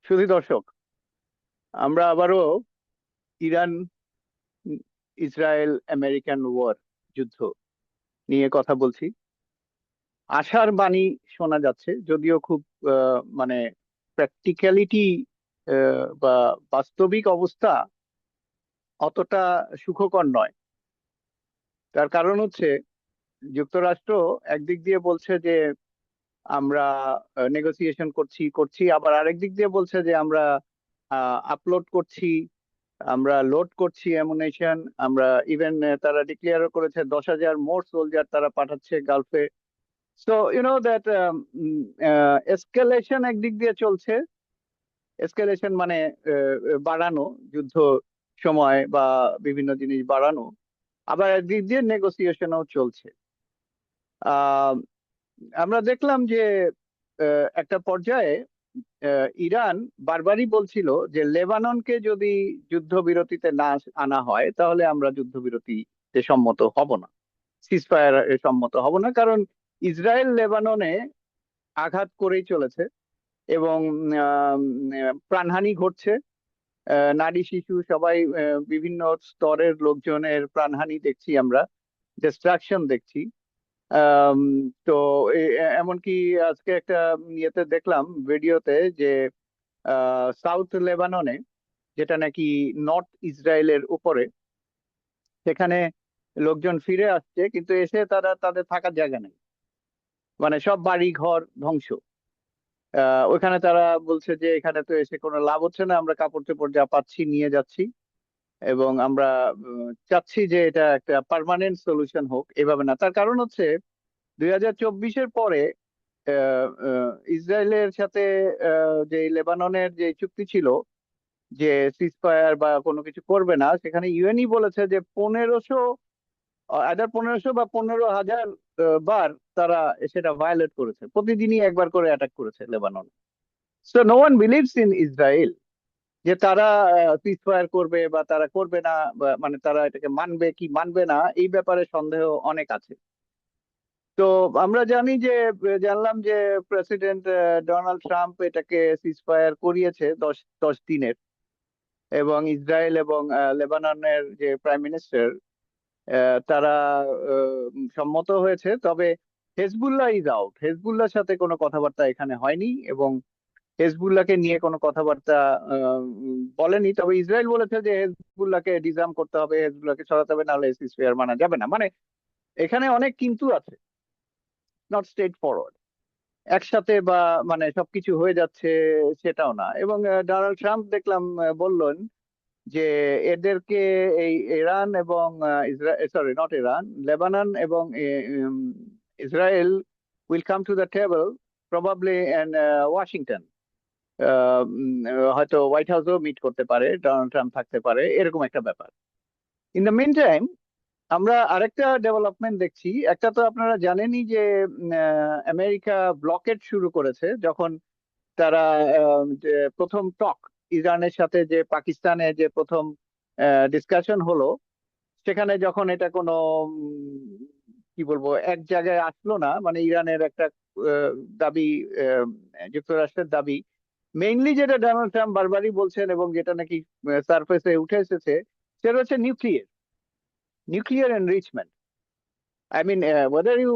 সুধী দর্শক, আমরা আবারও ইরান, ইসরায়েল আমেরিকান ওয়ার, যুদ্ধ নিয়ে কথা বলছি। আশার বাণী শোনা যাচ্ছে, যদিও খুব মানে প্র্যাকটিক্যালিটি বা বাস্তবিক অবস্থা অতটা সুখকর নয়। তার কারণ হচ্ছে, যুক্তরাষ্ট্র একদিক দিয়ে বলছে যে আমরা নেগোসিয়েশন করছি করছি, আবার আরেক দিক দিয়ে বলছে যে আমরা আপলোড করছি, আমরা লোড করছি অ্যামুনেশন। আমরা ইভেন তারা ডিক্লেয়ারও করেছে 10,000 মোর সোলজার তারা পাঠাচ্ছে গালফে। So you know that escalation একদিক দিয়ে চলছে। এসকেলেশন মানে বাড়ানো, যুদ্ধ সময় বা বিভিন্ন জিনিস বাড়ানো। আবার একদিক দিয়ে নেগোসিয়েশনও চলছে। আহ আমরা দেখলাম যে একটা পর্যায়ে ইরান বারবারই বলছিল যে লেবাননকে যদি যুদ্ধবিরতিতে না আনা হয় তাহলে আমরা যুদ্ধবিরতিতে সম্মত হব না, সিজফায়ার সম্মত হব না। কারণ ইসরায়েল লেবাননে আঘাত করেই চলেছে এবং প্রাণহানি ঘটছে। নারী শিশু সবাই, বিভিন্ন স্তরের লোকজনের প্রাণহানি দেখছি আমরা, ডিস্ট্রাকশন দেখছি। আম, তো এমনকি আজকে একটা ইয়েতে দেখলাম, ভিডিওতে, যে সাউথ লেবাননে, যেটা নাকি নর্থ ইসরায়েলের উপরে, সেখানে লোকজন ফিরে আসছে, কিন্তু এসে তারা তাদের থাকার জায়গা নেই। মানে সব বাড়ি ঘর ধ্বংস। ওইখানে তারা বলছে যে এখানে তো এসে কোনো লাভ হচ্ছে না, আমরা কাপড় চোপড় যা পাচ্ছি নিয়ে যাচ্ছি, এবং আমরা চাচ্ছি যে এটা একটা পার্মানেন্ট সলিউশন হোক, এভাবে না। তার কারণ হচ্ছে 2024-এর পরে ইসরায়েলের সাথে যে লেবাননের যে চুক্তি ছিল, যে সিজফায়ার বা কোনো কিছু করবে না, সেখানে ইউএনই বলেছে যে 1500 বা 15,000 বার তারা সেটা ভায়োলেট করেছে, প্রতিদিনই একবার করে অ্যাটাক করেছে Lebanon. So no one believes in Israel যে তারা সিজফায়ার করবে বা তারা করবে না, মানে তারা এটাকে মানবে কি মানবে না, এই ব্যাপারে সন্দেহ অনেক আছে। তো আমরা জানি যে, জানলাম যে প্রেসিডেন্ট ডোনাল্ড ট্রাম্প এটাকে সিজফায়ার করিয়েছে 10 দিনের, এবং ইসরায়েল এবং লেবাননের যে প্রাইম মিনিস্টার, তারা সম্মত হয়েছে। তবে হেজবুল্লাহ ইজ আউট, হেজবুল্লাহর সাথে কোনো কথাবার্তা এখানে হয়নি, এবং হেজবুল্লাহকে নিয়ে কোনো কথাবার্তা বলেনি। তবে ইসরায়েল বলেছে যে হেজবুল্লাহকে ডিজার্ম করতে হবে, হেজবুল্লাহকে সরাতে হবে, নাহলে সিজফায়ার মানা যাবে না। মানে এখানে অনেক কিন্তু আছে, নট স্ট্রেট ফরওয়ার্ড একসাথে বা মানে সবকিছু হয়ে যাচ্ছে সেটাও না। এবং ডোনাল্ড ট্রাম্প দেখলাম বললেন যে এদেরকে, এই ইরান এবং Israel, sorry not Iran, Lebanon এবং um, Israel will come to the table probably and Washington. হয়তো হোয়াইট হাউসেও মিট করতে পারে, ডোনাল্ড ট্রাম্প থাকতে পারে, এরকম একটা ব্যাপার। ইন দ্য মিন টাইম আমরা আরেকটা ডেভেলপমেন্ট দেখছি। একটা তো আপনারা জানেনই যে আমেরিকা ব্লকেট শুরু করেছে, যখন তারা যে প্রথম টক, ইরানের সাথে যে পাকিস্তানের যে প্রথম ডিসকাশন হলো, সেখানে যখন এটা কোনো কি বলবো, এক জায়গায় আসলো না, মানে ইরানের একটা আহ, দাবি, আহ, যুক্তরাষ্ট্রের দাবি, মেইনলি যেটা ডোনাল্ড ট্রাম্প বারবারই বলছেন এবং যেটা নাকি সারফেসে উঠে এসেছে, সেটা হচ্ছে nuclear, nuclear enrichment. I mean, whether you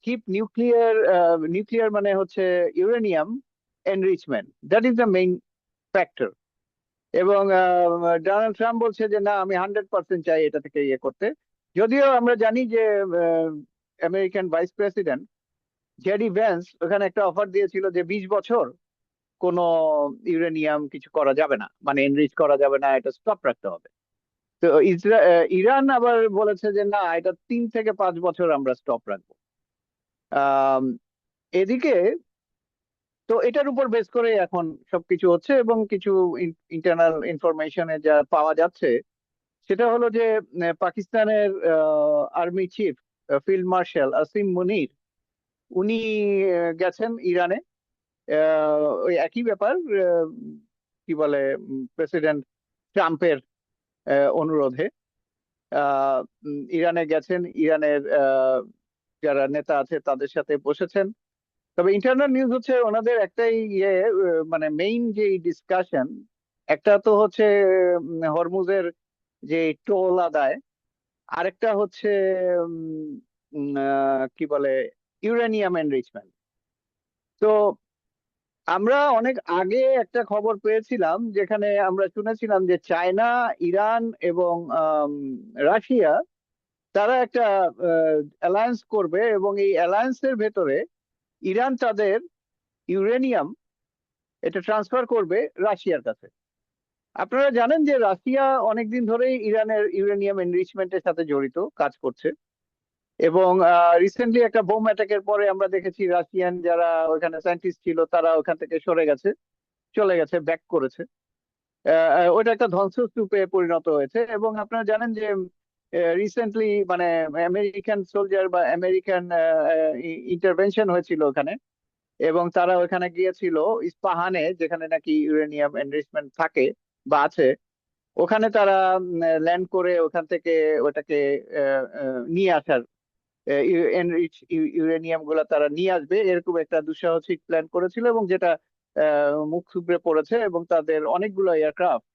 keep nuclear, nuclear মানে হচ্ছে uranium enrichment, that is the main factor. এবং ডোনাল্ড ট্রাম্প বলছে যে না, আমি 100% চাই এটা থেকে ইয়ে করতে। যদিও আমরা জানি যে American vice president JD Vance ওখানে একটা অফার দিয়েছিল যে 20 বছর কোনো ইউরেনিয়াম কিছু করা যাবে না, মানে এনরিচ করা যাবে না, এটা স্টপ রাখতে হবে। তো ইরান আবার বলেছে যে না, এটা 3 থেকে 5 বছর আমরা স্টপ রাখবো। আম, এদিকে তো এটার উপর বেস করে এখন সবকিছু হচ্ছে, এবং কিছু ইন্টারনাল ইনফরমেশনে যা পাওয়া যাচ্ছে, সেটা হলো যে পাকিস্তানের army chief field marshal Asim Munir, উনি গেছেন ইরানে। ওই একই ব্যাপার, কি বলে, প্রেসিডেন্ট ট্রাম্পের অনুরোধে ইরানে গেছেন, ইরানের যারা নেতা আছে তাদের সাথে বসেছেন। তবে ইন্টারনাল নিউজ হচ্ছে ওনাদের একটাই ইয়ে, মানে মেইন যে ডিসকাশন, একটা তো হচ্ছে হরমুজের যে টোল আদায়, আরেকটা হচ্ছে কি বলে ইউরেনিয়াম এনরিচমেন্ট। তো আমরা অনেক আগে একটা খবর পেয়েছিলাম যেখানে আমরা শুনেছিলাম যে চায়না, ইরান এবং রাশিয়া তারা একটা অ্যালায়েন্স করবে, এবং এই অ্যালায়েন্সের ভেতরে ইরান তাদের ইউরেনিয়াম এটা ট্রান্সফার করবে রাশিয়ার কাছে। আপনারা জানেন যে রাশিয়া অনেকদিন ধরেই ইরানের ইউরেনিয়াম এনরিচমেন্টের সাথে জড়িত কাজ করছে, এবং রিসেন্টলি একটা বোম অ্যাটাকের পরে আমরা দেখেছি রাশিয়ান যারা ওখানে সায়েন্টিস্ট ছিল তারা ওখান থেকে সরে গেছে, চলে গেছে, ব্যাক করেছে। ওটা একটা ধ্বংসস্তূপে পরিণত হয়েছে। এবং আপনারা জানেন যে রিসেন্টলি মানে আমেরিকান সোলজার বা আমেরিকান ইন্টারভেনশন হয়েছিল ওখানে, এবং তারা ওখানে গিয়েছিল ইস্পাহানে, যেখানে নাকি ইউরেনিয়াম এনরিচমেন্ট থাকে বা আছে। ওখানে তারা ল্যান্ড করে ওখান থেকে ওটাকে নিয়ে আসার, এনরিচ ইউরেনিয়াম গুলা তারা নিয়ে আসবে এরকম একটা দুঃসাহসিক প্ল্যান করেছিল, এবং যেটা মুখ থুবড়ে পড়েছে, এবং তাদের অনেকগুলো এয়ারক্রাফট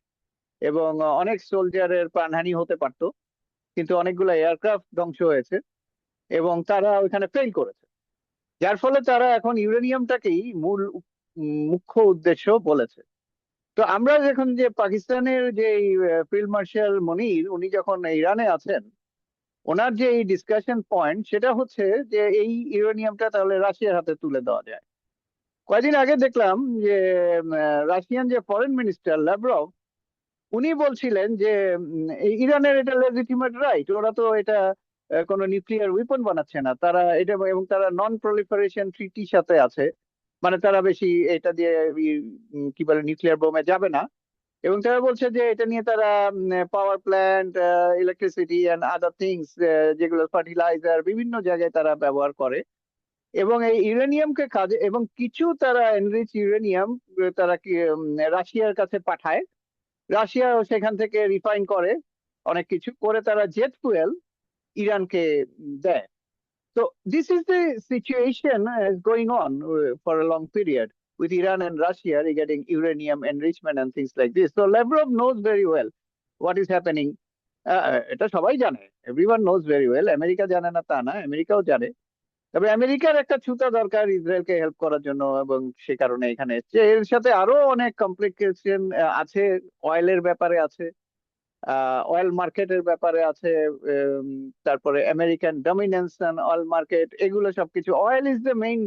এবং অনেক সোলজারের প্রাণহানি হতে পারতো, কিন্তু অনেকগুলো এয়ারক্রাফট ধ্বংস হয়েছে এবং তারা ওইখানে ফেল করেছে। যার ফলে তারা এখন ইউরেনিয়ামটাকেই মূল মুখ্য উদ্দেশ্য বলেছে। তো আমরা যখন যে পাকিস্তানের যে ফিল্ড মার্শাল মনির উনি যখন ইরানে আছেন, ওনার যে এই ডিসকাশন পয়েন্ট সেটা হচ্ছে যে এই ইউরেনিয়ামটা তাহলে রাশিয়ার হাতে তুলে দেওয়া যায়। কয়েকদিন আগে দেখলাম যে রাশিয়ান যে ফরেন মিনিস্টার ল্যাভরভ উনি বলছিলেন যে এই ইরানের এটা লেজিটিমেট রাইট, ওরা তো এটা কোনো নিউক্লিয়ার উইপন বানাচ্ছে না, তারা এটা, এবং তারা নন প্রলিফারেশন ট্রিটির সাথে আছে, মানে তারা বেশি এটা দিয়ে কি বলে নিউক্লিয়ার বোমে যাবে না। এবং তারা বলছে যে এটা নিয়ে তারা power plant, electricity and other things, যেগুলো ফার্টিলাইজার বিভিন্ন জায়গায় তারা ব্যবহার করে, এবং এই ইউরেনিয়ামকে কাজে, এবং কিছু তারা এনরিচ ইউরেনিয়াম তারা কি রাশিয়ার কাছে পাঠায়, রাশিয়া সেখান থেকে রিফাইন করে, অনেক কিছু করে তারা জেট ফুয়েল ইরানকে দেয়। তো this is the situation going on for a long period with Iran and Russia regarding uranium enrichment and things like this. So Lavrov knows very well what is happening. এটা সবাই জানে, everyone knows very well. America জানে না তা না, আমেরিকাও জানে। তবে আমেরিকার একটা ছুতা দরকার ইসরায়েলকে হেল্প করার জন্য, এবং সে কারণে এখানে এসছে। এর সাথে আরো অনেক কমপ্লিকেশন আছে, অয়েলের ব্যাপারে আছে, অয়েল মার্কেটের ব্যাপারে আছে, উম, তারপরে American dominance on oil market, এগুলো সবকিছু। Oil is the main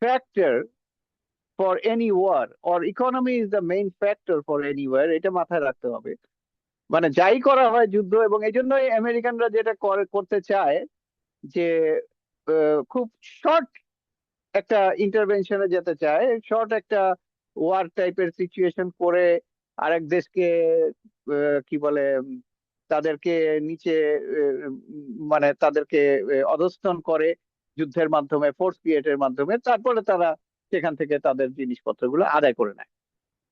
factor for any war, or economy is the main factor for any war, এটা মাথায় রাখতে হবে। মানে যাই করা হয় যুদ্ধ, এবং এই জন্যই আমেরিকানরা যেটা করতে চায় যে খুব শর্ট একটা ইন্টারভেনশনে যেতে চায়, শর্ট একটা ওয়ার টাইপের সিচুয়েশন করে আরেক দেশকে কি বলে তাদেরকে নিচে, মানে তাদেরকে অধস্তন করে যুদ্ধের মাধ্যমে, ফোর্স ক্রিয়েটের মাধ্যমে, তারপরে তারা সেখান থেকে তাদের জিনিসপত্রগুলো আদায় করে নেয়।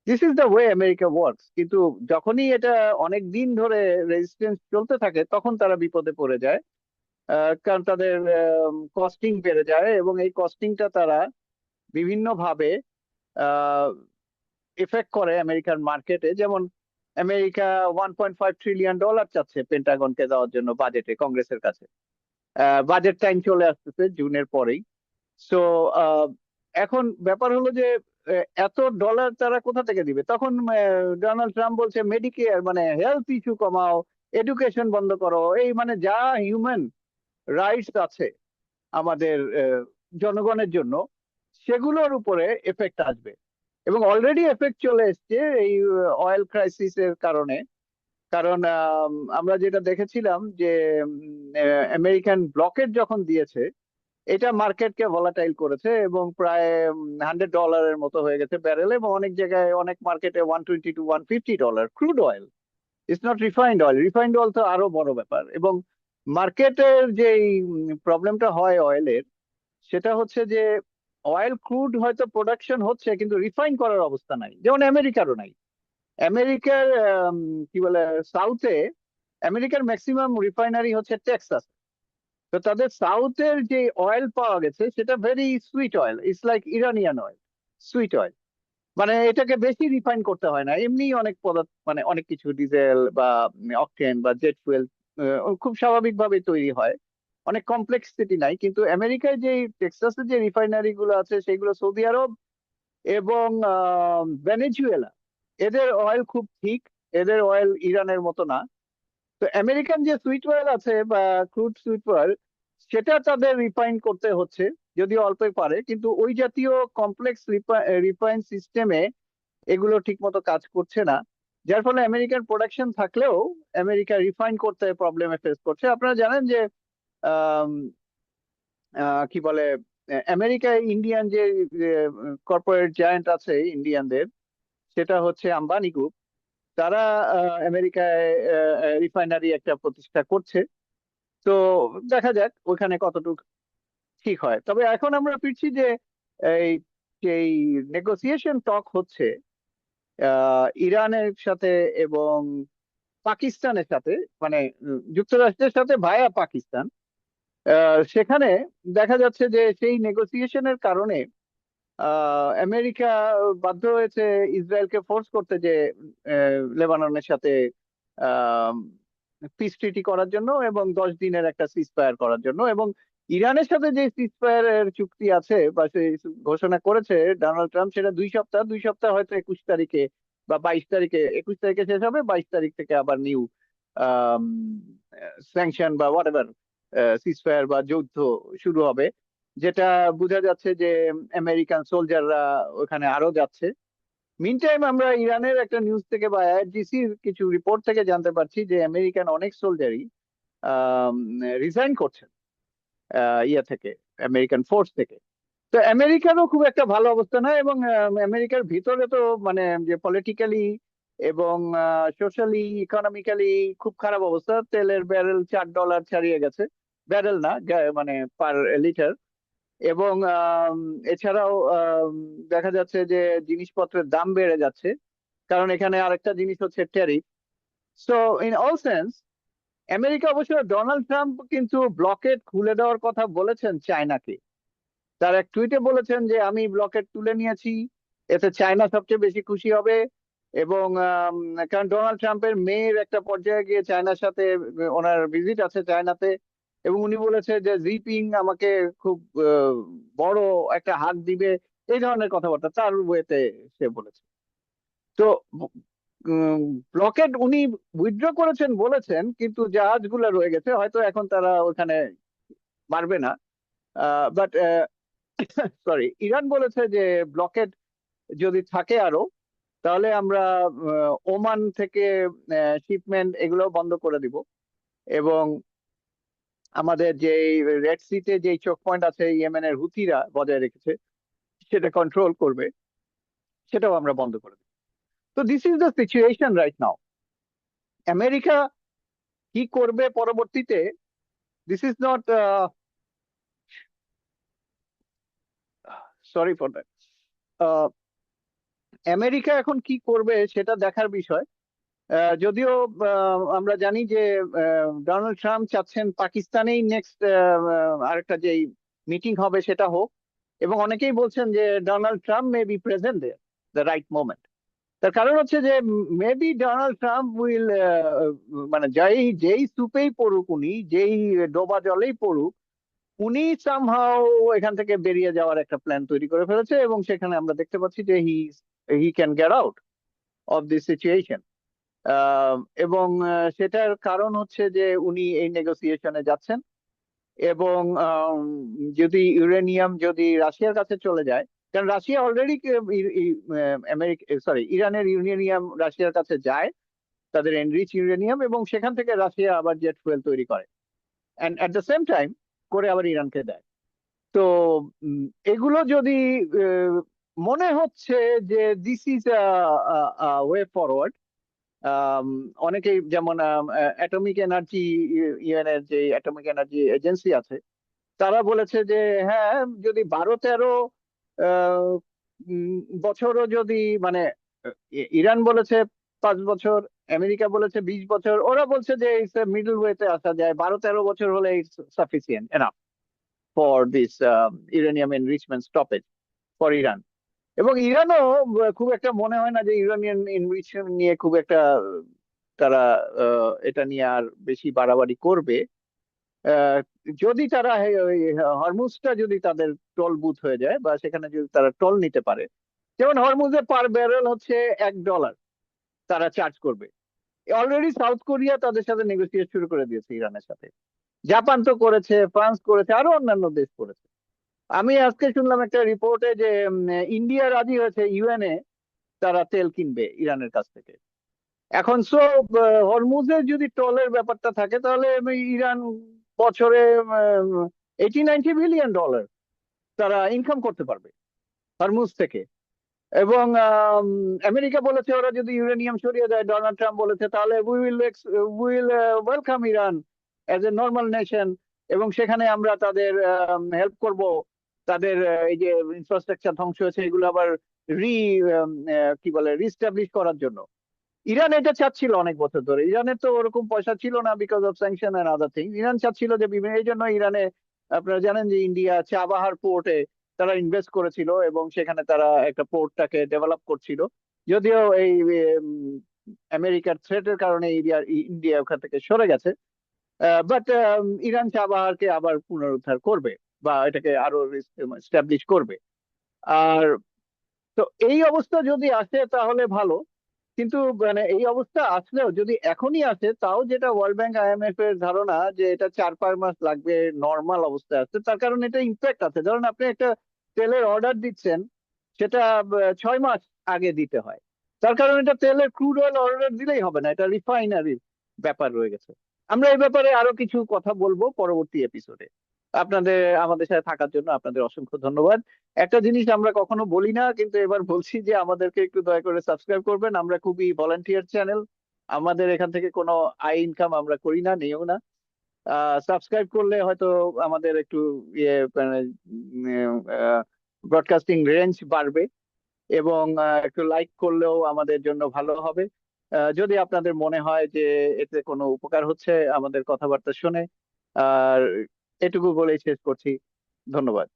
This is the way America works. কিন্তু যখনই এটা অনেক দিন ধরে রেজিস্ট্যান্স চলতে থাকে তখন তারা বিপদে পড়ে যায়, কারণ তাদের কস্টিং বেড়ে যায়, এবং এই কস্টিংটা তারা বিভিন্ন ভাবে এফেক্ট করে আমেরিকান মার্কেটে। যেমন আমেরিকা $1.5 ট্রিলিয়ন চাচ্ছে পেন্টাগনকে দেওয়ার জন্য বাজেটে কংগ্রেসের কাছে। বাজেট টাইম চলে আসতেছে জুনের পরেই। সো এখন ব্যাপার হলো যে এত ডলার তারা কোথা থেকে দিবে? তখন ডোনাল্ড ট্রাম্প বলছে মেডিকেয়ার মানে হেলথ ইস্যু কমাও, এডুকেশন বন্ধ করো, এই মানে যা হিউম্যান রাইটস আছে আমাদের জনগণের জন্য, সেগুলোর উপরে এফেক্ট আসবে। এবং অলরেডি এফেক্ট চলে এসছে এই অয়েল ক্রাইসিসের কারণে। কারণ আমরা যেটা দেখেছিলাম যে আমেরিকান ব্লকেট যখন দিয়েছে, এটা মার্কেটকে ভলাটাইল করেছে, এবং প্রায় $100 মতো হয়ে গেছে ব্যারেল, এবং অনেক জায়গায় অনেক মার্কেটে $120 to $150 crude oil. It's not refined oil, refined oil তো আরো বড় ব্যাপার। এবং মার্কেটের যে প্রবলেমটা হয় অয়েলের, সেটা হচ্ছে যে অয়েল ক্রুড হয়তো প্রোডাকশন হচ্ছে কিন্তু রিফাইন করার অবস্থা নাই, যেমন আমেরিকারও নাই। আমেরিকার কি বলে সাউথে, আমেরিকার ম্যাক্সিমাম রিফাইনারি হচ্ছে টেক্সাস। তো তাদের সাউথের যে অয়েল পাওয়া গেছে সেটা very sweet oil, it's like Iranian oil, sweet oil. মানে এটাকে বেশি রিফাইন করতে হয় না, এমনি অনেক পদার্থ মানে অনেক কিছু ডিজেল বা অকটেন বা জেট ফুয়েল খুব স্বাভাবিকভাবে তৈরি হয়, অনেক কমপ্লেক্সিটি নাই। কিন্তু আমেরিকায় যে টেক্সাসের যে রিফাইনারি গুলো আছে সেগুলো সৌদি আরব এবং ভেনেজুয়েলা, এদের অয়েল খুব ঠিক, এদের অয়েল ইরানের মতো না। তো আমেরিকান যে সুইট অয়েল আছে বা ক্রুড সুইট অয়েল, সেটা তাদের রিফাইন করতে হচ্ছে, যদিও অল্পই পারে, কিন্তু ওই জাতীয় কমপ্লেক্স রিফাইন সিস্টেমে এগুলো ঠিক মতো কাজ করছে না। যার ফলে আমেরিকান প্রোডাকশন থাকলেও আমেরিকা রিফাইন করতে প্রবলেমে ফেস করছে। আপনারা জানেন যে আম, কি বলে, আমেরিকায় ইন্ডিয়ান যে কর্পোরেট জায়ান্ট আছে ইন্ডিয়ানদের, সেটা হচ্ছে আম্বানি গ্রুপ। তারা আমেরিকায় রিফাইনারি একটা প্রতিষ্ঠা করছে। তো দেখা যাক ওখানে কতটুকু ঠিক হয়। তবে এখন আমরা ফিরছি যে এই যেই নেগোসিয়েশন টক হচ্ছে ইরানের সাথে এবং পাকিস্তানের সাথে, মানে যুক্তরাষ্ট্রের সাথে ভায়া পাকিস্তান, সেখানে দেখা যাচ্ছে যে সেই নেগোসিয়েশনের কারণে আমেরিকা বাধ্য হয়েছে ইসরায়েলকে ফোর্স করতে যে লেবাননের সাথে পিস ট্রিটি করার জন্য এবং 10 দিনের একটা সিজফায়ার করার জন্য। এবং ইরানের সাথে যে সিজফায়ারের চুক্তি আছে বা সেই ঘোষণা করেছে ডোনাল্ড ট্রাম্প, সেটা 2 সপ্তাহ, 2 সপ্তাহ হয়তো 21 তারিখে বা 22 তারিখে, 21 তারিখে শেষ হবে, 22 তারিখ থেকে আবার নিউ স্যাংশন বা হোয়াট এভার সিজফায়ার বা যুদ্ধ শুরু হবে। যেটা বোঝা যাচ্ছে যে আমেরিকান সোলজাররা ওখানে আরো যাচ্ছে। মিন টাইম আমরা ইরানের একটা নিউজ থেকে বা আইআরজিসির কিছু রিপোর্ট থেকে জানতে পারছি যে আমেরিকান অনেক সোলজারই রিজাইন করছেন ইয়ে থেকে, আমেরিকান ফোর্স থেকে। তো আমেরিকারও খুব একটা ভালো অবস্থা নয়, এবং আমেরিকার ভিতরে তো মানে যে পলিটিক্যালি এবং সোশ্যালি ইকোনমিক্যালি খুব খারাপ অবস্থা। তেলের ব্যারেল $4 ছাড়িয়ে গেছে, ব্যারেল না মানে পার লিটার। এবং এছাড়াও দেখা যাচ্ছে যে জিনিসপত্রের দাম বেড়ে যাচ্ছে, কারণ এখানে আরেকটা জিনিস হচ্ছে tariff. So in all sense, America অবশ্য, ডোনাল্ড ট্রাম্প কিন্তু ব্লকেট খুলে দেওয়ার কথা বলেছেন চায়নাকে। তার এক টুইটে বলেছেন যে আমি ব্লকেট তুলে নিয়েছি, এতে চায়না সবচেয়ে বেশি খুশি হবে। এবং কারণ ডোনাল্ড ট্রাম্পের মেয়ের একটা পর্যায়ে গিয়ে চায়নার সাথে ওনার ভিজিট আছে চায়নাতে, এবং উনি বলেছে যে জিপিং আমাকে খুব বড় একটা হাত দিবে, এই ধরনের কথাবার্তা তার ওয়েতে সে বলেছে। তো ব্লকেট উনি উইথড্র করেছেন বলেছেন, কিন্তু জাহাজগুলো রয়ে গেছে, হয়তো এখন তারা ওখানে মারবে না। বাট সরি, ইরান বলেছে যে ব্লকেট যদি থাকে আরো, তাহলে আমরা ওমান থেকে শিপমেন্ট এগুলো বন্ধ করে দিব, এবং আমাদের যে রেড সিতে যে চোক পয়েন্ট আছে ইয়েমেনের হুথিরা বজায় রেখেছে, সেটা কন্ট্রোল করবে, সেটাও আমরা বন্ধ করে দেব। তো this is the situation right now. America কি করবে পরবর্তীতে, this is not, sorry for that, America এখন কি করবে সেটা দেখার বিষয়। যদিও আমরা জানি যে ডোনাল্ড ট্রাম্প চাচ্ছেন পাকিস্তানেই নেক্সট আরেকটা যেই মিটিং হবে সেটা হোক, এবং অনেকেই বলছেন যে Donald Trump may be present there the right moment. তার কারণ হচ্ছে যে মেবি ডোনাল্ড ট্রাম্প উইল, মানে যেই সুপেই পড়ুক উনি, যেই ডোবা জলেই পড়ুক, উনি সামহাও এখান থেকে বেরিয়ে যাওয়ার একটা প্ল্যান তৈরি করে ফেলেছে, এবং সেখানে আমরা দেখতে পাচ্ছি যে he can get out of this situation. এবং সেটার কারণ হচ্ছে যে উনি এই নেগোসিয়েশনে যাচ্ছেন। এবং যদি ইউরেনিয়াম যদি রাশিয়ার কাছে চলে যায়, কারণ রাশিয়া অলরেডি আমেরিকা, সরি, ইরানের ইউরেনিয়াম রাশিয়ার কাছে যায়, তাদের এনরিচ ইউরেনিয়াম, এবং সেখান থেকে রাশিয়া আবার জেট ফুয়েল তৈরি করে, and at the same time করে আবার ইরানকে দেয়। তো এগুলো যদি আহ, মনে হচ্ছে যে দিস ইজ ওয়ে ফরওয়ার্ড। আম, অনেকেই যেমন অ্যাটমিক এনার্জি, ইউএনের যে অ্যাটমিক এনার্জি এজেন্সি আছে, তারা বলেছে যে হ্যাঁ, যদি 12-13 আহ, বছরও যদি, মানে ইরান বলেছে 5 বছর, আমেরিকা বলেছে 20 বছর, ওরা বলছে যে মিডল ওয়েতে আসা যায়, 12-13 বছর হলে it's sufficient enough for this uranium enrichment stoppage for Iran. এবং ইরানও খুব একটা মনে হয় না যে ইউরেনিয়াম এনরিচমেন্ট নিয়ে খুব একটা তারা এটা নিয়ে আর বেশি বাড়াবাড়ি করবে। আহ, যদি তারা ওই হরমুজটা যদি তাদের টোল বুথ হয়ে যায় বা সেখানে যদি তারা টোল নিতে পারে, যেমন হরমুজে পার ব্যারেল হচ্ছে $1 তারা চার্জ করবে। অলরেডি সাউথ কোরিয়া তাদের সাথে নেগোসিয়েট শুরু করে দিয়েছে ইরানের সাথে, জাপান তো করেছে, ফ্রান্স করেছে, আরো অন্যান্য দেশ করেছে। আমি আজকে শুনলাম একটা রিপোর্টে যে ইন্ডিয়া রাজি হয়েছে ইউএনএ তারা তেল কিনবে ইরানের কাছ থেকে। এখন হরমুজের যদি টোলের ব্যাপারটা থাকে তাহলে ইরান বছরে 80-90 বিলিয়ন ডলার তারা ইনকাম করতে পারবে হরমুজ থেকে। এবং আমেরিকা বলেছে ওরা যদি ইউরেনিয়াম সরিয়ে দেয়, ডোনাল্ড ট্রাম্প বলেছে, তাহলে we will welcome Iran as a normal nation, এবং সেখানে আমরা তাদের হেল্প করব, তাদের এই যে ইনফ্রাস্ট্রাকচার ধ্বংস হয়েছে এগুলো আবার রি কি বলে রিস্টাবলিশ করার জন্য। ইরান এটা চাচ্ছিল অনেক বছর ধরে, ইরানের তো ওরকম পয়সা ছিল না because of sanction and other thing. Iran চাচ্ছিল যে বিভিন্ন, এই জন্য ইরানে আপনারা জানেন যে ইন্ডিয়া চাবাহার পোর্টে তারা ইনভেস্ট করেছিল এবং সেখানে তারা একটা পোর্টটাকে ডেভেলপ করছিল। যদিও এই আমেরিকার থ্রেটের কারণে ইন্ডিয়া ওখান থেকে সরে গেছে, বাট ইরান চাবাহারকে আবার পুনরুদ্ধার করবে বা এটাকে আরো স্টাবলিশ করবে। আর তো এই অবস্থা যদি আসে তাহলে ভালো, কিন্তু মানে এই অবস্থা আসলেও যদি এখনই আসে, তাও যেটা ওয়ার্ল্ড ব্যাংক আইএমএফ এর ধারণা যে এটা 4-5 মাস লাগবে নর্মাল অবস্থায় আসতে। তার কারণ এটা ইম্প্যাক্ট আছে, ধরুন আপনি একটা তেলের অর্ডার দিচ্ছেন, সেটা 6 মাস আগে দিতে হয়। তার কারণ এটা তেলের ক্রুড অয়েল অর্ডার দিলেই হবে না, এটা রিফাইনারির ব্যাপার রয়ে গেছে। আমরা এই ব্যাপারে আরো কিছু কথা বলবো পরবর্তী এপিসোডে। আপনাদের আমাদের সাথে থাকার জন্য আপনাদের অসংখ্য ধন্যবাদ। একটা জিনিস আমরা কখনো বলি না কিন্তু এবার বলছি, যে আমাদেরকে একটু দয়া করে সাবস্ক্রাইব করবেন। আমরা খুবই ভলান্টিয়ার চ্যানেল, আমাদের এখান থেকে কোনো আয় ইনকাম আমরা করি না, নিও না। সাবস্ক্রাইব করলে হয়তো আমাদের একটু ইয়ে মানে ব্রডকাস্টিং রেঞ্জ বাড়বে, এবং একটু লাইক করলেও আমাদের জন্য ভালো হবে। যদি আপনাদের মনে হয় যে এতে কোনো উপকার হচ্ছে আমাদের কথাবার্তা শুনে। আর এটুকু বলেই শেষ করছি। ধন্যবাদ।